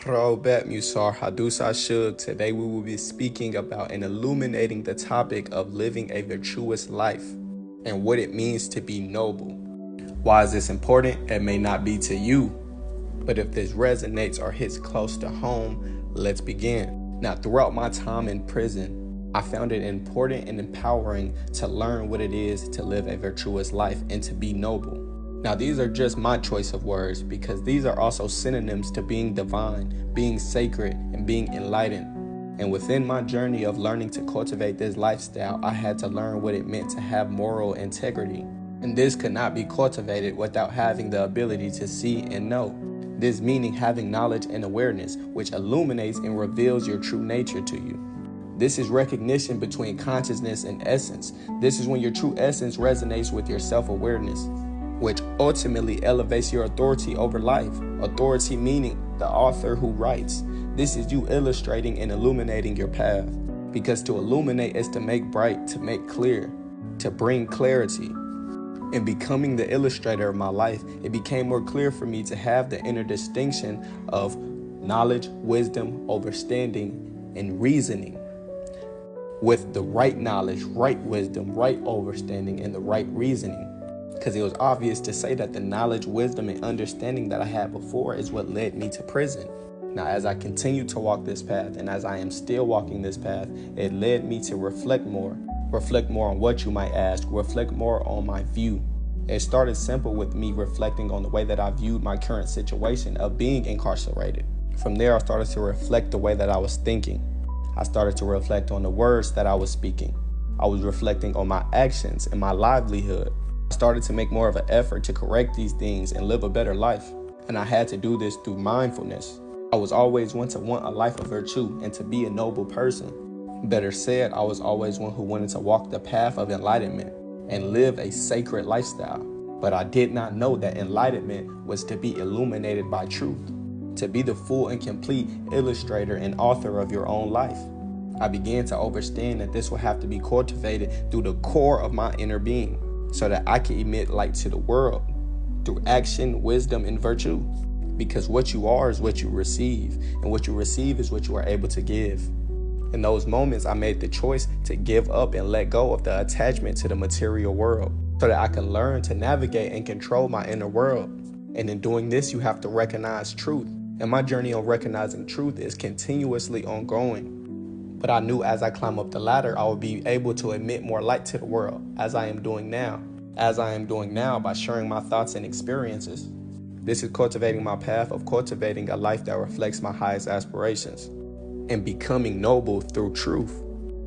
Robert Musar Hadusa Shug. Today we will be speaking about and illuminating the topic of living a virtuous life and what it means to be noble. Why is this important? It may not be to you, but if this resonates or hits close to home, let's begin. Now, throughout my time in prison, I found it important and empowering to learn what it is to live a virtuous life and to be noble. Now, these are just my choice of words because these are also synonyms to being divine, being sacred, and being enlightened. And within my journey of learning to cultivate this lifestyle, I had to learn what it meant to have moral integrity. And this could not be cultivated without having the ability to see and know. This meaning having knowledge and awareness, which illuminates and reveals your true nature to you. This is recognition between consciousness and essence. This is when your true essence resonates with your self-awareness, which ultimately elevates your authority over life. Authority meaning the author who writes. This is you illustrating and illuminating your path. Because to illuminate is to make bright, to make clear, to bring clarity. In becoming the illustrator of my life, it became more clear for me to have the inner distinction of knowledge, wisdom, understanding, and reasoning. With the right knowledge, right wisdom, right understanding, and the right reasoning. Because it was obvious to say that the knowledge, wisdom, and understanding that I had before is what led me to prison. Now, as I continue to walk this path, and as I am still walking this path, it led me to reflect more on what you might ask, reflect more on my view. It started simple with me reflecting on the way that I viewed my current situation of being incarcerated. From there, I started to reflect the way that I was thinking. I started to reflect on the words that I was speaking. I was reflecting on my actions and my livelihood. I started to make more of an effort to correct these things and live a better life. And I had to do this through mindfulness. I was always one to want a life of virtue and to be a noble person. Better said, I was always one who wanted to walk the path of enlightenment and live a sacred lifestyle. But I did not know that enlightenment was to be illuminated by truth, to be the full and complete illustrator and author of your own life. I began to understand that this would have to be cultivated through the core of my inner being, so that I can emit light to the world through action, wisdom, and virtue. Because what you are is what you receive, and what you receive is what you are able to give. In those moments, I made the choice to give up and let go of the attachment to the material world so that I can learn to navigate and control my inner world. And in doing this, you have to recognize truth. And my journey on recognizing truth is continuously ongoing. But I knew as I climb up the ladder, I would be able to emit more light to the world, as I am doing now. As I am doing now by sharing my thoughts and experiences. This is cultivating my path of cultivating a life that reflects my highest aspirations. And becoming noble through truth.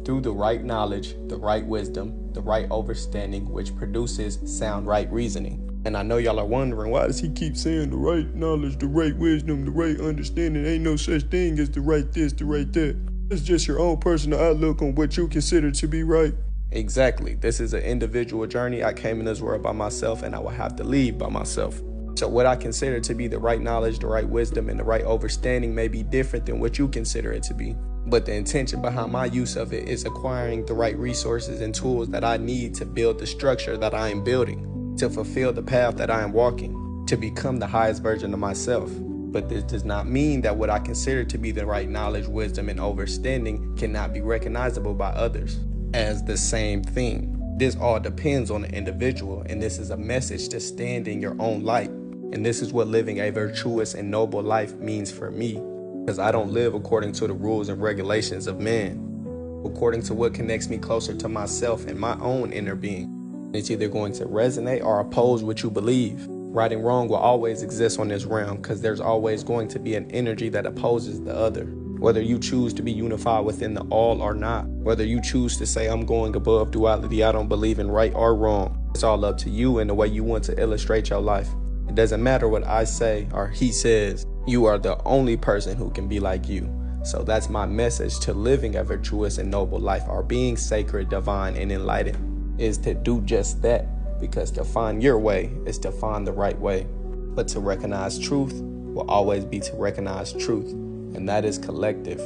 Through the right knowledge, the right wisdom, the right understanding, which produces sound right reasoning. And I know y'all are wondering, why does he keep saying the right knowledge, the right wisdom, the right understanding? Ain't no such thing as the right this, the right that. It's just your own personal outlook on what you consider to be right. Exactly. This is an individual journey. I came in this world by myself and I will have to leave by myself. So what I consider to be the right knowledge, the right wisdom, and the right understanding may be different than what you consider it to be. But the intention behind my use of it is acquiring the right resources and tools that I need to build the structure that I am building, to fulfill the path that I am walking, to become the highest version of myself. But this does not mean that what I consider to be the right knowledge, wisdom, and understanding cannot be recognizable by others as the same thing. This all depends on the individual, and this is a message to stand in your own light. And this is what living a virtuous and noble life means for me, because I don't live according to the rules and regulations of man, according to what connects me closer to myself and my own inner being. It's either going to resonate or oppose what you believe. Right and wrong will always exist on this realm because there's always going to be an energy that opposes the other. Whether you choose to be unified within the all or not, whether you choose to say I'm going above duality, I don't believe in right or wrong. It's all up to you and the way you want to illustrate your life. It doesn't matter what I say or he says. You are the only person who can be like you. So that's my message to living a virtuous and noble life, or being sacred, divine, and enlightened, is to do just that. Because to find your way is to find the right way. But to recognize truth will always be to recognize truth. And that is collective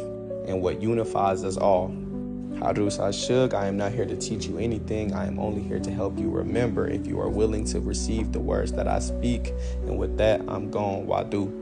and what unifies us all. Harus Ashug, I am not here to teach you anything. I am only here to help you remember if you are willing to receive the words that I speak. And with that, I'm gone. Wadu.